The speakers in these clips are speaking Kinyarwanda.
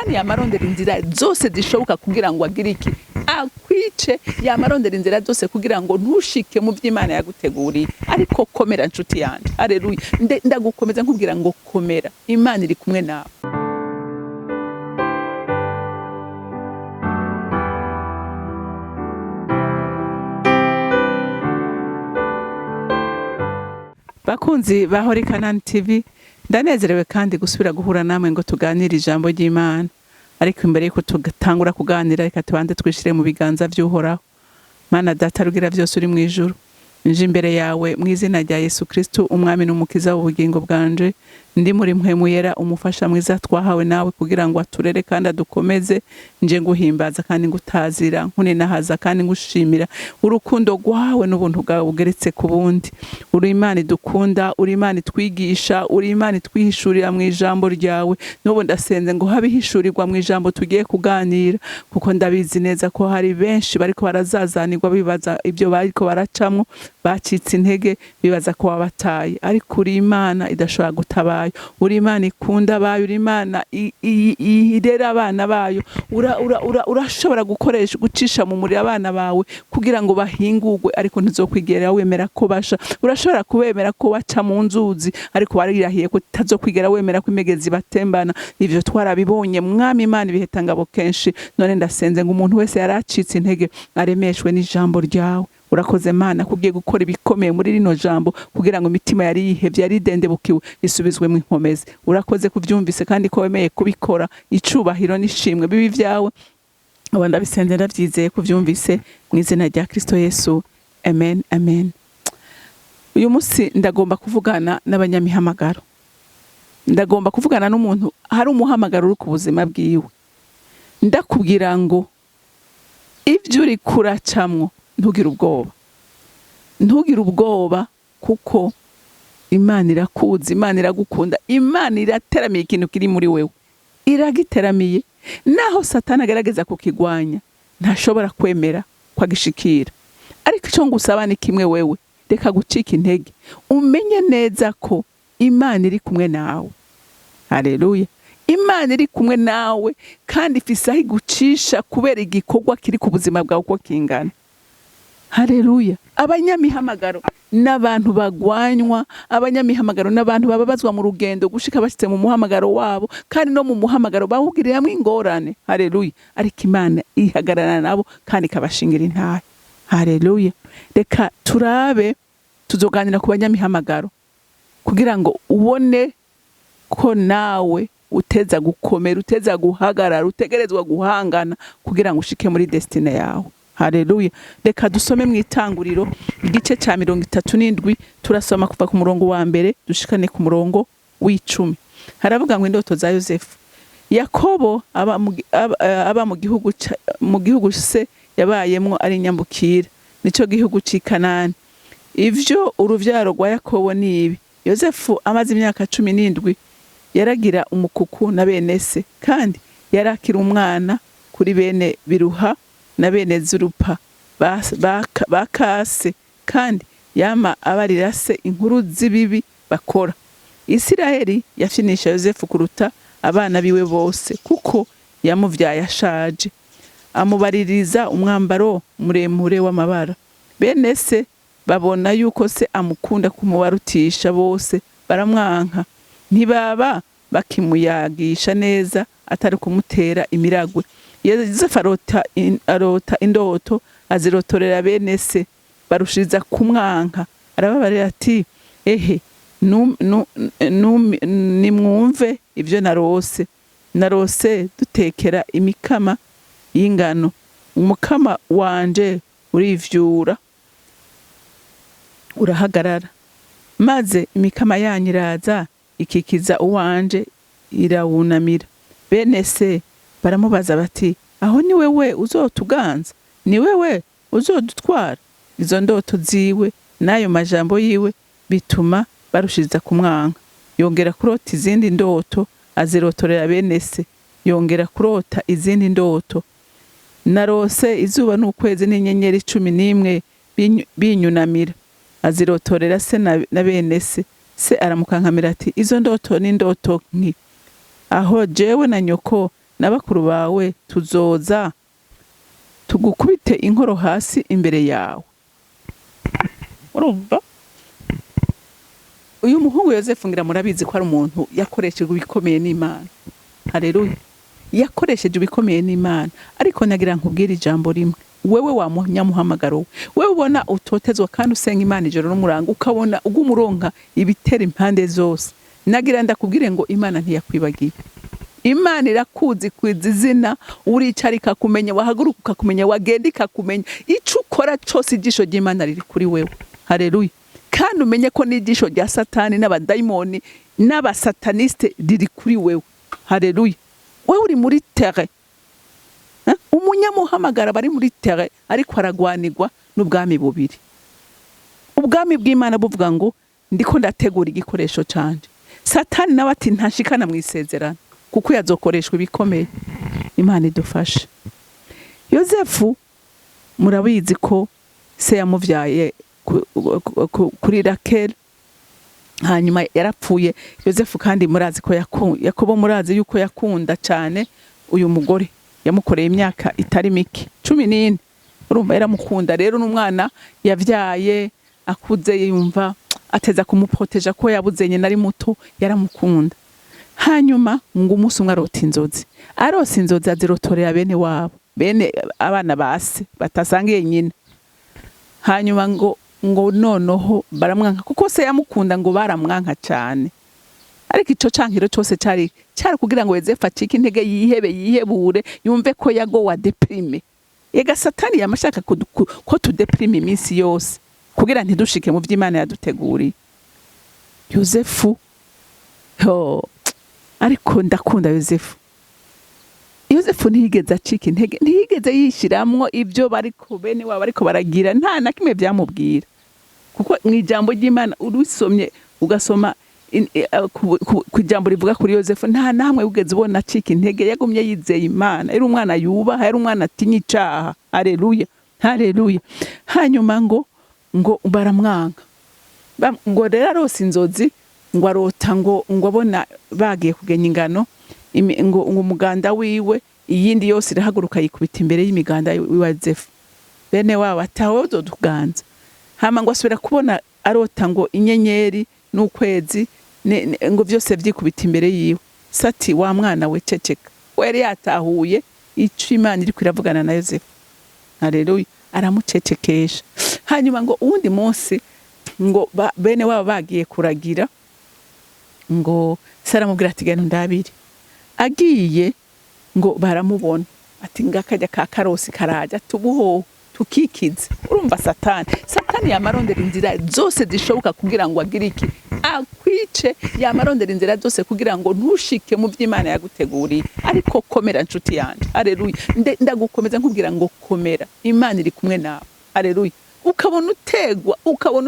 satani yamarondera inzira zose zishoboka kugira ngo agire iki akwice, yamarondera inzira zose kugira ngo ntushike mu by'Imana yaguteguriye. Ariko komera nshuti yanje, haleluya. Ndagukomeza nkubwira ngo komera, Imana iri kumwe nawe. Bakunzi bahori CANAAN TV, ndanezerewe kandi gusubira guhura namwe ngo tuganire ijambo ry'Imana. Ariko imbere yuko tugatangura kuganira, reka tubanze twishire mu biganza by'Uhoraho. Mana Data rugira byose uri mu ijuru, nje imbere yawe mu izina rya Yesu Kristo, umwami n'umukiza w'ubugingo bwanje. Ndi muri mpwemu yera, umufasha mwiza twahawe nawe kugira ngo aturere kandi adukomeze. Nje nguhimbaza kandi ngutazira, nkuninahaza kandi ngushimira urukundo rwawe n'ubuntu bwawe bugeretse ku bundi. Uri Imana idukunda, uri Imana twigisha, uri Imana twihishurira mu ijambo ryawe. N'ubu ndasenze ngo habihishurirwa mu ijambo tugiye kuganira, kuko ndabizi neza ko hari benshi bariko barazazanirwa bibaza ibyo bariko baracamwo, bacitse intege bibaza ko wabataye. Ariko uri Imana idashobora gutabara, uri Imana ikunda abayo, uri Imana irera abana bayo. Urashobora gucisha mu muri abana bawe kugira ngo bahingurwe, ariko ntizokwigera wemera ko basha. Urashobora kubemera ko baca mu nzuzi, ariko warirahiye ko tazokwigera wemera ko imegezi batembana. Ivyo twarabibonye mwami Imana ibihetangabo kenshi. None ndasenze ngo umuntu wese yaracitse intege aremeshwe n'ijambo ryawe. Urakoze Mana kugiye gukora ibikomeye muri rino jambo kugira ngo imitima yari yihevye yari dendebukiwe isubizwe mu nkomezi. Urakoze kuvyumvise kandi ko wemeye kubikora. Icubahiro nishimwe bibi vyawe, abanda bisenze ndavyizeye kuvyumvise mu izina rya Kristo Yesu, amen amen. Uyu munsi ndagomba kuvugana n'abanyamihamagaro. Ndagomba kuvugana n'umuntu hari umuhamagaro uri ku buzima bwiwe. Ndakubwira ngo ivyo uri kuracamwo ntugire ubwoba. Ntugire ubwoba kuko Imana irakuzi, Imana iragukunda, Imana irateramiye ikintu kiri muri wewe. Iragiteramiye. Naho satani agerageza kukigwanya, ntashobora kwemera kwagishikira. Ariko ico ngusaba ni kimwe wewe, reka gucika intege. Umenye neza ko Imana iri kumwe nawe. Haleluya. Imana iri kumwe nawe kandi ifise aho igucisha kubera igikorwa kiri ku buzima bwawe uko kingana. Haleluya. Abanyamihamagaro n'abantu bagwanywa, abanyamihamagaro n'abantu bababazwa mu rugendo gushika bashitse mu muhamagaro wabo, kandi no mu muhamagaro bawugiriramwe ingorane. Haleluya. Ariko Imana ihagararana nabo kandi ikabashingira intahe. Haleluya. Reka turabe, tuzoganira ku banyamihamagaro kugira ngo ubone ko nawe uteza gukomera, uteza guhagarara, utegerezwa guhangana kugira ngo ushike muri destiny yawe. Haleluya. Reka dusome mu Itanguriro igice ca 37, turasoma kuva ku murongo wa mbere dushikane ku murongo w'10. Haravuga ngo indoto za Yosefu. Yakobo aba mu gihugu se yabayemwo ari nyambukira, nico gihugu ci CANAAN. Ivyo uruvyaro rwa Yakobo nibi: Yosefu amaze imyaka 17 yaragira umukuku na bene se, kandi yarakira umwana kuri bene Biruha na bene Zurupa bakase, kandi yama abarira se inkuru z'ibibi bakora. Isiraheli yafyinisha Yosefu kuruta abana biwe bose, kuko yamuvyaye ashaje, amubaririza umwambaro muremure w'amabara. Bene se babona yuko se amukunda kumubarutisha, bose baramwanka. Ntibaba bakimuyagisha neza atari kumutera imiragwe. Yosefu arota indoto, azirotorera bene se, barushiriza kumwanka. Arababarira ati, ehe, nimwumve ivyo narose dutekera imikama y'ingano. Umukama wanje urivyura urahagarara, maze imikama yanyu iraza ikikiza uwanje irawunamira. Bene se baramubaza bati, aho ni wewe uzotuganza? Ni wewe uzodutwara? Izo ndoto ziwe nayo majambo yiwe bituma barushiriza kumwanka. Yongera kurota izindi ndoto, azirotorera bene se. Yongera kurota izindi ndoto: narose izuba n'ukwezi n'inyenyeri 11 binyunamira. Azirotorera se na bene se. Se aramukankamira ati, izo ndoto ni ndoto nki? Aho jewe na nyoko na bakuru bawe tuzoza tugukubite inkoro hasi imbere yawe. Urumva? Uyu muhungu Yozefu ngira murabizi ko ari umuntu yakoresheje ibikomeye n'Imana. Haleluya. Yakoresheje ibikomeye n'Imana. Ariko nagira nkubwira ijambo rimwe. Wewe wa munyamuhamagaro, wewe ubona utotezwa kandi usenga Imana ijoro n'umurango, ukabona ugumuronka ibitera impande zose. Nagira ndakubwire ngo Imana ntiyakwibagiye. Imana irakuzi kwizina, uricara ikakumenya, wahaguruka ukakumenya, wagenda ikakumenya. Ico ukora cyose ijisho ry'Imana riri kuri wewe. Haleluya. Kandi umenye ko n'ijisho rya satani n'abadayimoni n'abasataniste riri kuri wewe. Haleluya. Wewe uri muri terre. Umunyamuhamagara bari muri terre ariko aragwanirwa n'ubwami bubiri. Ubwami bw'Imana buvuga ngo ndiko ndategura igikoresho canje. Satani nawe ati ntashikana mu isezerano kuko yazokoreshwa ibikomeye. Imana idufashe. Yozefu murabizi ko se yamuvyaye kuri Rakeli, hanyuma yarapfuye. Yozefu kandi murazi ko Yakobo murazi yuko yakunda cyane uyu mugore, yamukoreye imyaka itari mike 14. Urumva yaramukunda. Rero n'umwana yavyaye akuze yumva ateza kumuproteja ko yabuze nyine ari muto, yaramukunda. Hanyuma ngo umunsi umwe arota inzozi. Arose inzozi azirotorera bene wabo, bene abana base batasangiye nyine. Hanyuma ngo noneho baramwanka kuko se yamukunda, ngo baramwanka cyane. Ariko ico cankiro cyose cyari kugira ngo Yozefu acike intege, yihebure, yumve ko yagowa deprime. Yega satani yamashaka ko tudeprime iminsi yose kugira ntidushike mu vy'Imana yaduteguriye. Yozefu ariko ndakunda Yozefu. Yozefu ntiyigeze acika intege, ntiyigeze yishiramwo ibyo bariko bene wabo bariko baragira, nta na kimwe byamubwira. Kuko mu ijambo ry'Imana urusomye ugasoma ku ijambo rivuga kuri Yozefu, nta namwe ugeze ubona acika intege, yagumye yizeye Imana. Ari umwana yubaha, ari umwana atinya icaha. Haleluya. Haleluya. Hanyuma ngo baramwanka. Ngo rero arose inzozi, ngo arota ngo abona bagiye kugenya ingano, ngo umuganda wiwe iyindi yose irahaguruka yikubita imbere y'imiganda wa Yozefu. Bene wabo ataho doduganza. Hama ngo asubira kubona arota ngo inyenyeri n'ukwezi ngo byose byikubita imbere yiwe. Sati wa mwana we ceceka. Were yatahuye ico Imana iri kwiravugana na Yozefu. Haleluya. Aramucecekesha. Hanyuma ngo uwundi munsi ngo bene wabo bagiye kuragira, ngo Sara mubwira ati genda ndabiri. Agiye ngo baramubona ati ngakajya ka karosi karaja tubuho tukikize. Urumva satani yamarondera inzira zose zishoboka kugira ngo agire iki, akwice. Yamarondera inzira zose kugira ngo ntushike mu vy'Imana yaguteguriye. Ariko komera nshuti yanje. Haleluya. Ndagukomeza nkubwira ngo komera, Imana iri kumwe nawe. Haleluya. Ukabona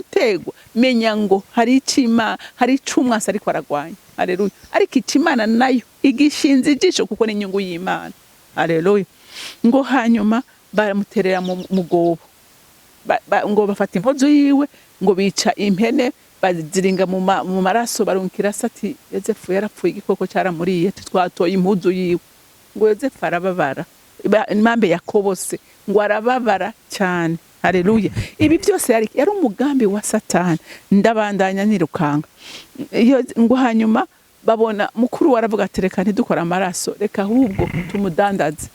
utegwa, menya ngo hari icima, hari icumwasa ariko aragwanya. Haleluya. Ariko icimana nayo igishinze ijisho kuko ni inyungu y'Imana. Haleluya. Ngo hanyuma baramuterera mu mugobo, ngo bafata impozo yiwe, ngo bica impene baziringa mu maraso, barunkira Sati Yozefu yarapfuye, igikoko cyaramuriye, twatoye impuzu yiwe. Ngo Yozefu arababara, impambe Yakobo se ngo arababara cyane. Haleluya. Ibi byose yari umugambi wa Satani. Ndabandanya nirukanga. Ngo hanyuma babona mukuru waravuga ati reka ntidukora amaraso, reka ahubwo tumudandaze.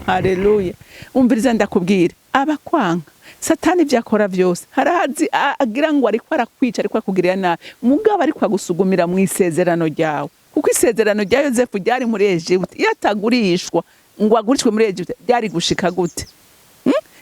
Haleluya. Umviriza ndakubwira, abakwanga Satani byakora byose harazi agira ngo ariko arakwica, ariko akugirira nabi, mugabo ariko agusugumira mu isezerano ryawe. Kuko isezerano rya Yozefu ryari muri Egypte, yatagurishwa ngo agurishwe muri Egypte, byari gushika gute?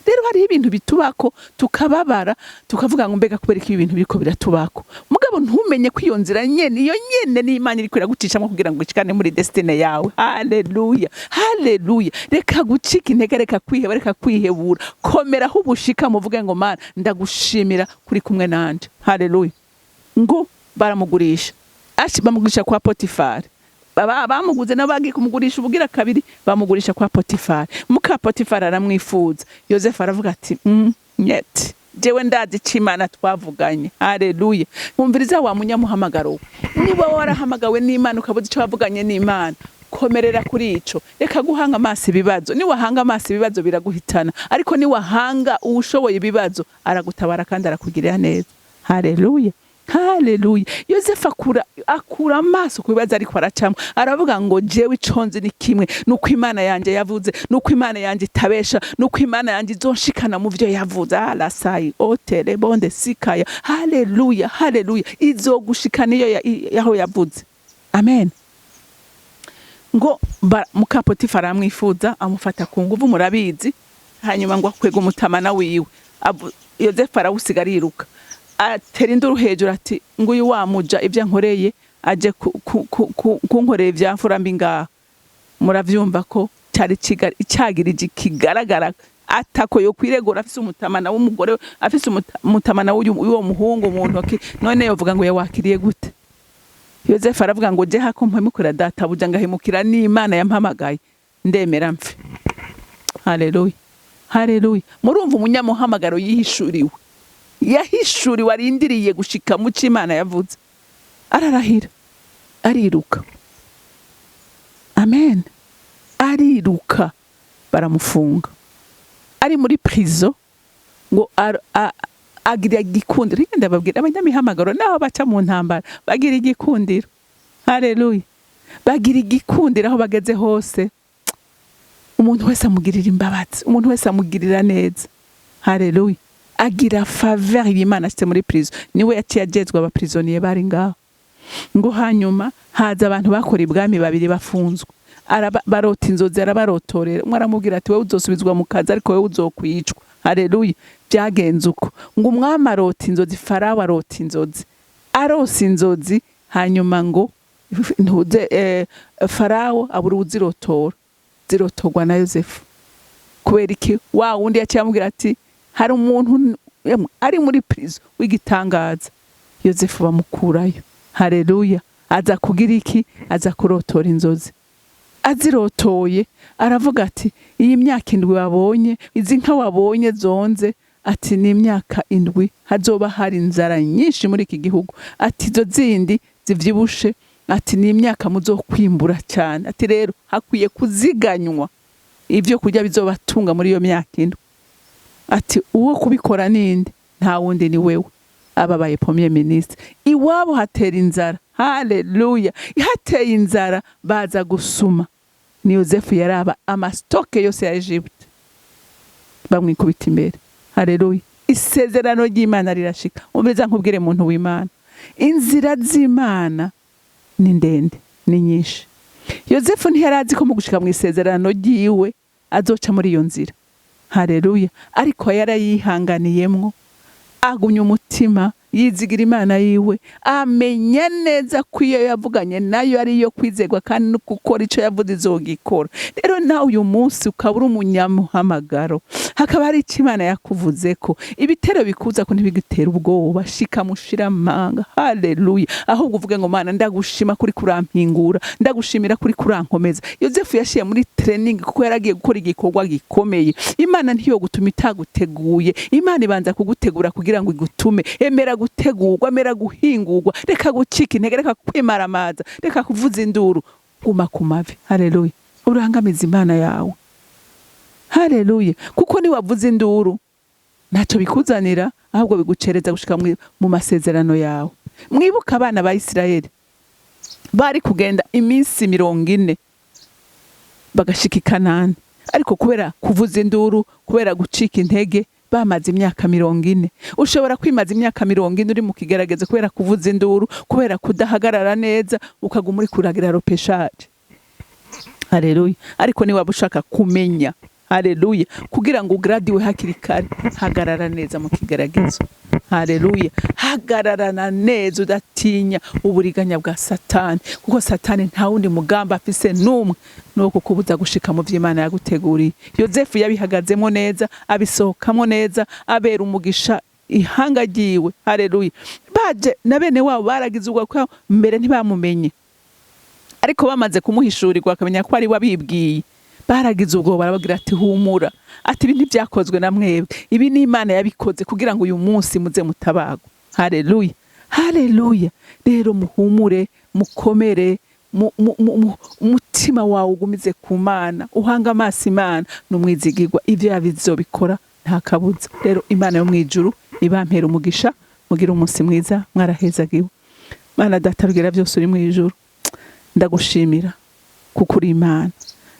Rero hari ibintu bitubako tukababara, tukavuga ngo mbega kubera iki ibintu biriko biratubako, mugabo ntumenye ko iyo nzira nyene ni Imana iri kwiragucishamo kugira ngo ikane muri destiny yawe. Haleluya. Haleluya. Reka gucika intege, reka kwiheba, reka kwihebura. Komera aho ubushika muvuge ngo Mana ndagushimira kuri kumwe nanje. Haleluya. Ngo baramugurisha. Bamugurisha kwa Potifari. Bamuguze n'abagiye kumugurisha ubugira kabiri, bamugurisha kwa Potifari. Muka Potifari aramwifuza. Yozefu aravuga ati nyeti, jewe ndazi ic'Imana twavuganye. Haleluya. Umviriza wa munyamuhamagaro, niba warahamagawe n'Imana ukabuza ico wavuganye n'Imana, komerera kuri ico, reka guhanga amaso ibibazo. Ni wahanga amaso ibibazo biraguhitana, ariko ni wahanga uwushoboye ibibazo aragutabara kandi arakugirira neza. Haleluya, haleluya. Yosefu akura amaso ku bibazo ariko aracamo, aravuga ngo jewe iconzi ni kimwe, nuko Imana yanje yavuze, nuko Imana yanje itabesha, nuko Imana yanje izonshikana mu vyo yavuze. Alasai otere bonde sikaya. Haleluya, haleluya. Izogushikana iyo yaho yavuze. Amen. Ngo muka Potifara aramwifuza, amufata ku nguvu, murabizi. Hanyuma ngo akwega umutamana wiwe. Yosefu arawusiga ariruka, atera induru hejuru ati ngo uyu wamuja ivyo nkoreye aje kunkorera ivyamfura mbi ngaha. Muravyumva ko cyari icagirije kigaragara atako yo kwiregura, afise umutamana w'umugore, afise umutamana w'uwo muhungu mu ntoki. None yovuga ngo yawakiriye gute? Yosefu aravuga ngo je hako mpemukira databuja ngahemukira n'Imana yampamagaye, ndemera mfe. Haleluya, haleluya. Murumva umunyamuhamagaro yihishuriwe, yahishuriwe, arindiriye gushika mu c'Imana yavuze. Ararahira, ariruka. Amen. Ariruka, baramufunga. Ari muri prison ngo agira igikundiro. Igenda babwira abanyamihamagaro naho baca mu ntambara bagira igikundiro. Haleluya. Bagira igikundiro aho bageze hose. Umuntu wese amugirira imbabazi, umuntu wese amugirira neza. Haleluya. Agira faveur y'Imana ashitse muri prison. Niwe yaciye ajejwe abaprisonier bari ngaho. Ngo hanyuma haza abantu bakora ibwami babiri bafunzwe. Barota inzozi, arabarotorera. Umwe aramubwira ati wewe uzosubizwa mu kazi ariko wewe uzokwicwa. Haleluya. Byagenze uko. Ngo umwami arota inzozi, Farawo arota inzozi. Arose inzozi, hanyuma ngo Farawo abura uzirotora. Zirotorwa na Yosefu. Kubera iki? Wa wundi yaciye amubwira ati hari umuntu ari muri prison w'igitangaza. Yosefu bamukurayo. Haleluya. Aza kugira iki? Aza kurotora inzozi. Azirotoye aravuga ati iyi myaka 7 wabonye, izi nka wabonye zonze, ati ni imyaka 7 hazoba hari inzara nyinshi muri iki gihugu. Ati zo zindi zivyibushe, ati ni imyaka muzokwimbura cyane. Ati rero hakwiye kuziganywa ivyo kurya bizobatunga muri iyo myaka 7. Ati uwo kubikora ninde? Nta wundi ni wewe, ababaye premier ministre. Iwabo hatera inzara. Haleluya. Hateye inzara baza gusuma. Ni Yosefu yaraba amastoke yose ya Egypte, bamwikubita imbere. Haleluya. Isezerano ry'Imana rirashika. Umeze nkubwire muntu w'Imana, inzira z'Imana ni ndende, ni nyinshi. Yosefu ntiyarazi ko mu gushika mu isezerano ryiwe azoca muri iyo nzira. Haleluya. Ariko yarayihanganiyemwo, agumya umutima, yizigira Imana yiwe, amenya neza ko iyo yavuganye nayo ari iyo kwizegwa kandi no gukora ico yavuze izogikora. Rero nawe uyu munsi ukabura umunyamuhamagaro, hakaba hari icyo Imana yakuvuze ko ibitero bikuza ko ntibigitera ubwoba, shika mushira manga. Haleluya. Ahubwo uvuge ngo Mana ndagushima kuri kurampingura, ndagushimira kuri kurankomeza. Yosefu yashiye muri training kuko yaragiye gukora igikorwa gikomeye. Imana ntiyo gutuma itaguteguye, Imana ibanza kugutegura kugira ngo igutume. Emera gutegurwa, emera guhingurwa, reka gucika intege, reka kwimaramaza, reka kuvuza induru, guma ku mavi. Haleluya. Urangamiza Imana yawe. Haleluya. Kuko ni wavuza induru ntacyo bikuzanira, ahubwo bigucereza gushika mu masezerano yawe. Mwibuka abana ba Isirayeli bari kugenda iminsi 40 bagashika i Kanani, ariko kubera kuvuza induru, kubera gucika intege, bamaze imyaka 40. Ushobora kwimaza imyaka 40 uri mu kigerageze kubera kuvuza induru, kubera kudahagarara neza, ukaguma uri kuragira ropeshaje. Haleluya. Ariko ni wabushaka kumenya. Haleluya. Kugira ngo ugradiwe hakiri kare, hagarara neza mu kigeragezo. Haleluya. Hagararana neza udatinya uburiganya bwa satani, kuko satani nta wundi mugamba afise numwe no kukubuza gushika mu vy'Imana yaguteguriye. Yosefu yabihagazemo neza, abisohokamo neza, abera umugisha ihanga ryiwe. Haleluya. Baje na bene wabo baragize ubwo ko mbere ntibamumenye, ariko bamaze kumuhishurirwa akamenya ko ari wabibwiye, baragize ubwo barabagira ati humura, ati ibi ntibyakozwe na mwebwe, ibi ni Imana yabikoze kugira ngo uyu munsi muze mutabago. Haleluya. Haleluya. Rero muhumure, mukomere, umutima wawe ugumize ku Mana, uhanga amaso Imana n'umwizigirwa, ivyo yabizobikora nta kabuza. Rero Imana yo mwijuru ibampera umugisha, mugira umunsi mwiza, mwarahezagiwe. Mana Data rugira byose uri mwijuru, ndagushimira kuko uri Imana,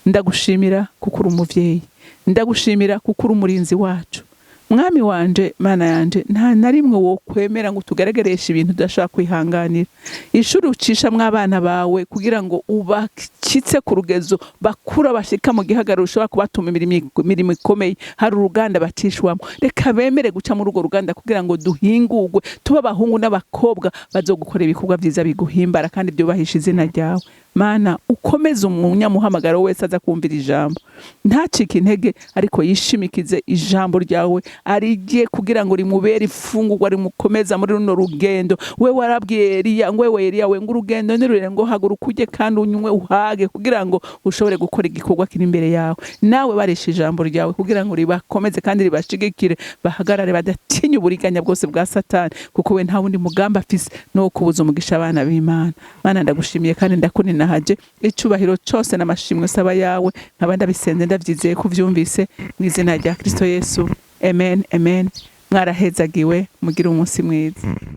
ndagushimira kuko uri umuvyeyi, ndagushimira kuko uri umurinzi wacu. Mwami wanje, Mana yanje, nta narimwe wo kwemera ngo tugaragaresha ibintu udashaka kwihanganira. Ishuri ucisha mw'abana bawe kugira ngo ubakitse ku rugezo bakura bashika mu gihagararo ushobora kubatuma imirimo ikomeye, hari uruganda batishwamo. Reka bemere guca muri urwo ruganda kugira ngo duhingurwe, tuba abahungu n'abakobwa bazogukora ibikorwa vyiza biguhimbara kandi byubahisha izina ryawe. Mana ukomeze umunyamuhamagaro wese aza kumvira ijambo, ntacike intege ariko yishimikize ijambo ryawe arigiye kugira ngo rimubere ifungurwa rimukomeza muri runo rugendo. We warabwiye Eliya ngo wewe Eliya we ngo urugendo nirure ngo haguruka uje kandi unywe uhage kugira ngo ushobore gukora igikorwa kiri imbere yawe. Nawe baresha ijambo ryawe kugira ngo ribakomeze kandi ribashigikire, bahagarare badatinya uburiganya bwose bwa satani, kuko we nta wundi mugamba afise no kubuza umugisha abana b'Imana. Mana ndagushimiye kandi ndakunina haje icubahiro cyose n'amashimwe saba yawe, nkabanda bisenze ndavyizeye kuvyumvise mu izina rya Kristo Yesu. Amen, amen. Mwarahezagiwe, mugira umunsi mwiza.